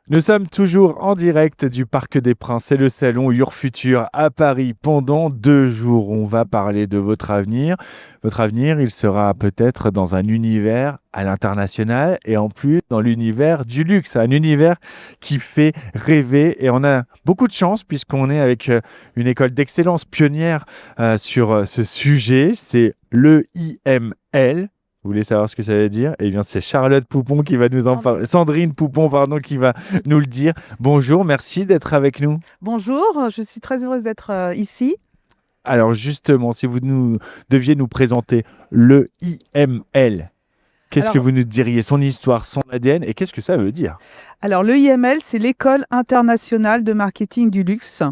Nous sommes toujours en direct du Parc des Princes, c'est le salon Your à Paris pendant 2 jours. On va parler de votre avenir. Votre avenir, il sera peut-être dans un univers à l'international et en plus dans l'univers du luxe, un univers qui fait rêver et on a beaucoup de chance puisqu'on est avec une école d'excellence pionnière sur ce sujet, c'est le IML. Vous voulez savoir ce que ça veut dire? Eh bien, c'est Charlotte Poupon qui va nous en Sandrine. parler. Sandrine Poupon, pardon, qui va nous le dire. Bonjour, merci d'être avec nous. Bonjour, je suis très heureuse d'être ici. Alors, justement, si vous deviez nous présenter le IML, qu'est-ce que Alors, vous nous diriez? Son histoire, son ADN et qu'est-ce que ça veut dire? alors l'EIML, c'est l'École internationale de marketing du luxe.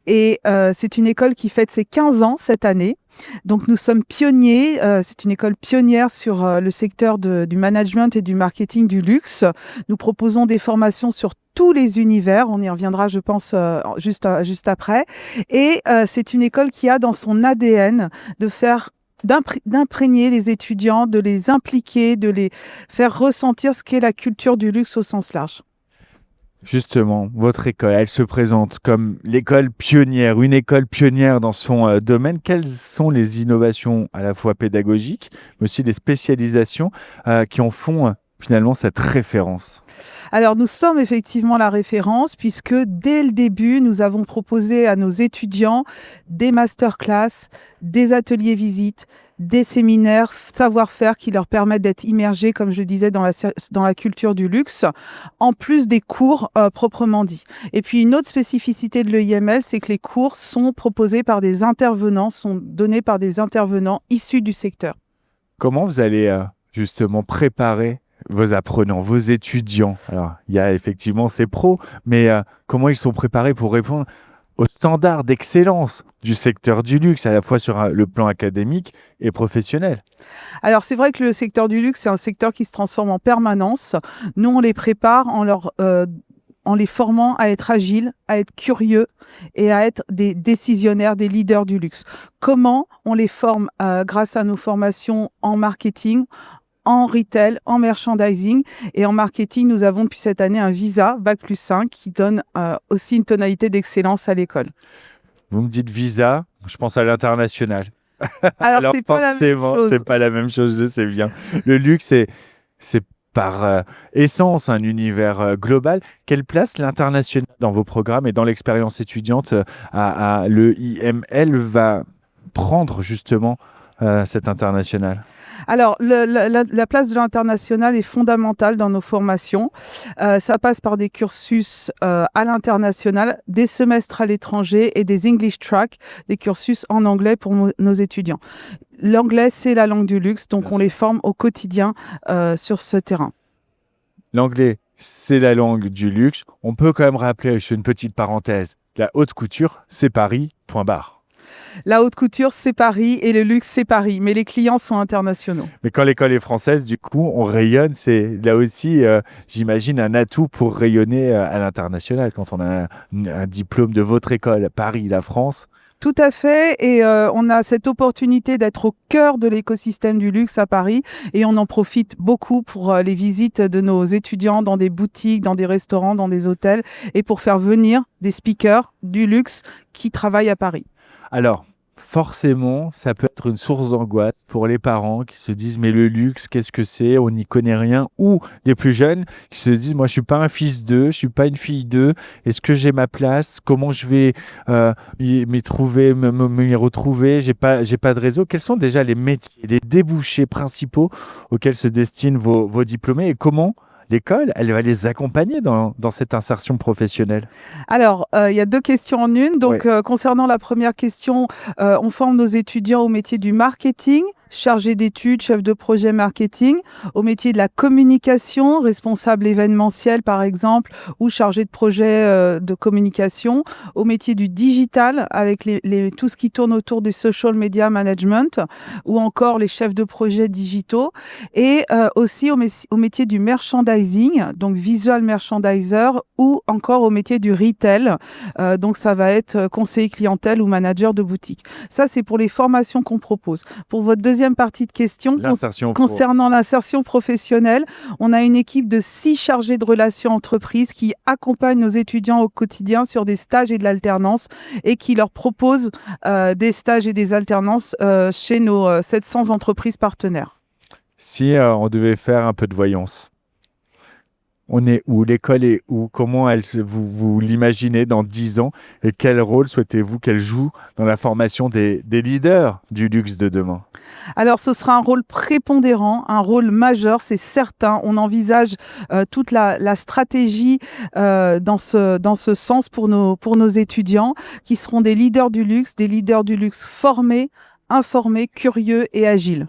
Et c'est une école qui fête ses 15 ans cette année. Donc nous sommes pionniers, c'est une école pionnière sur le secteur du management et du marketing du luxe. Nous proposons des formations sur tous les univers, on y reviendra je pense juste après. Et c'est une école qui a dans son ADN de faire d'imprégner les étudiants, de les impliquer, de les faire ressentir ce qu'est la culture du luxe au sens large. Justement, votre école, elle se présente comme l'école pionnière, une école pionnière dans son domaine. Quelles sont les innovations à la fois pédagogiques, mais aussi des spécialisations qui en font finalement cette référence? Alors, nous sommes effectivement la référence puisque dès le début, nous avons proposé à nos étudiants des masterclass, des ateliers visites, des séminaires savoir-faire qui leur permettent d'être immergés, comme je disais, dans la culture du luxe, en plus des cours proprement dits. Et puis, une autre spécificité de l'EIML, c'est que les cours sont proposés par des intervenants, sont donnés par des intervenants issus du secteur. Comment vous allez justement préparer vos apprenants, vos étudiants? Alors, il y a effectivement ces pros, mais comment ils sont préparés pour répondre aux standards d'excellence du secteur du luxe, à la fois sur le plan académique et professionnel? Alors, c'est vrai que le secteur du luxe, c'est un secteur qui se transforme en permanence. Nous, on les prépare en les formant à être agiles, à être curieux et à être des décisionnaires, des leaders du luxe. Comment on les forme grâce à nos formations en marketing, en retail, en merchandising et en marketing. Nous avons depuis cette année un visa Bac+5 qui donne aussi une tonalité d'excellence à l'école. Vous me dites visa, je pense à l'international. Alors, Alors c'est pas la même forcément, chose. c'est pas la même chose, je sais bien. Le luxe, c'est par essence un univers global. Quelle place l'international dans vos programmes et dans l'expérience étudiante à le IML va prendre justement cet international? Alors, la place de l'international est fondamentale dans nos formations. Ça passe par des cursus à l'international, des semestres à l'étranger et des English Track, des cursus en anglais pour nos étudiants. L'anglais, c'est la langue du luxe, donc on les forme au quotidien sur ce terrain. L'anglais, c'est la langue du luxe. On peut quand même rappeler, je fais une petite parenthèse, la haute couture, c'est Paris, point barre. La haute couture, c'est Paris et le luxe, c'est Paris, mais les clients sont internationaux. Mais quand l'école est française, du coup, on rayonne. C'est là aussi, j'imagine, un atout pour rayonner à l'international. Quand on a un diplôme de votre école, Paris, la France. Tout à fait, et on a cette opportunité d'être au cœur de l'écosystème du luxe à Paris et on en profite beaucoup pour les visites de nos étudiants dans des boutiques, dans des restaurants, dans des hôtels et pour faire venir des speakers du luxe qui travaillent à Paris. Alors, forcément, ça peut être une source d'angoisse pour les parents qui se disent, mais le luxe, qu'est-ce que c'est? On n'y connaît rien. Ou des plus jeunes qui se disent, moi, je suis pas un fils d'eux, je suis pas une fille d'eux. Est-ce que j'ai ma place? Comment je vais m'y trouver, m'y retrouver? J'ai pas de réseau. Quels sont déjà les métiers, les débouchés principaux auxquels se destinent vos diplômés et comment l'école, elle va les accompagner dans cette insertion professionnelle? Alors, il y a deux questions en une. Oui. Donc, concernant la première question, on forme nos étudiants au métier du marketing, chargé d'études, chef de projet marketing, au métier de la communication, responsable événementiel par exemple, ou chargé de projet de communication, au métier du digital avec tout ce qui tourne autour du social media management, ou encore les chefs de projet digitaux, et aussi au métier du merchandising, donc visual merchandiser, ou encore au métier du retail, donc ça va être conseiller clientèle ou manager de boutique. Ça, c'est pour les formations qu'on propose. Pour votre deuxième deuxième partie de question L'insertion pro. concernant l'insertion professionnelle. On a une équipe de 6 chargés de relations entreprises qui accompagnent nos étudiants au quotidien sur des stages et de l'alternance et qui leur proposent des stages et des alternances chez nos 700 entreprises partenaires. Si on devait faire un peu de voyance, on est où? L'école est où? Comment vous l'imaginez dans 10 ans? Et quel rôle souhaitez-vous qu'elle joue dans la formation des leaders du luxe de demain? Alors, ce sera un rôle prépondérant, un rôle majeur, c'est certain. On envisage toute la stratégie dans ce sens pour nos étudiants qui seront des leaders du luxe formés, informés, curieux et agiles.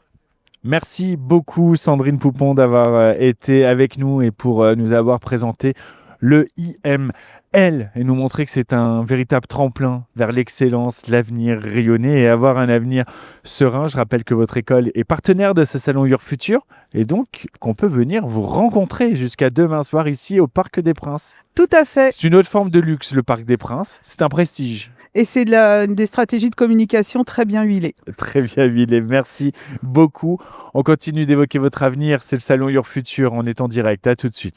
Merci beaucoup Sandrine Poupon d'avoir été avec nous et pour nous avoir présenté le IML et nous montrer que c'est un véritable tremplin vers l'excellence, l'avenir rayonné et avoir un avenir serein. Je rappelle que votre école est partenaire de ce salon Your Future et donc qu'on peut venir vous rencontrer jusqu'à demain soir ici au Parc des Princes. Tout à fait. C'est une autre forme de luxe, le Parc des Princes. C'est un prestige. Et c'est des stratégies de communication très bien huilées. Très bien huilé, merci beaucoup. On continue d'évoquer votre avenir, c'est le salon Your Future, on est en direct, à tout de suite.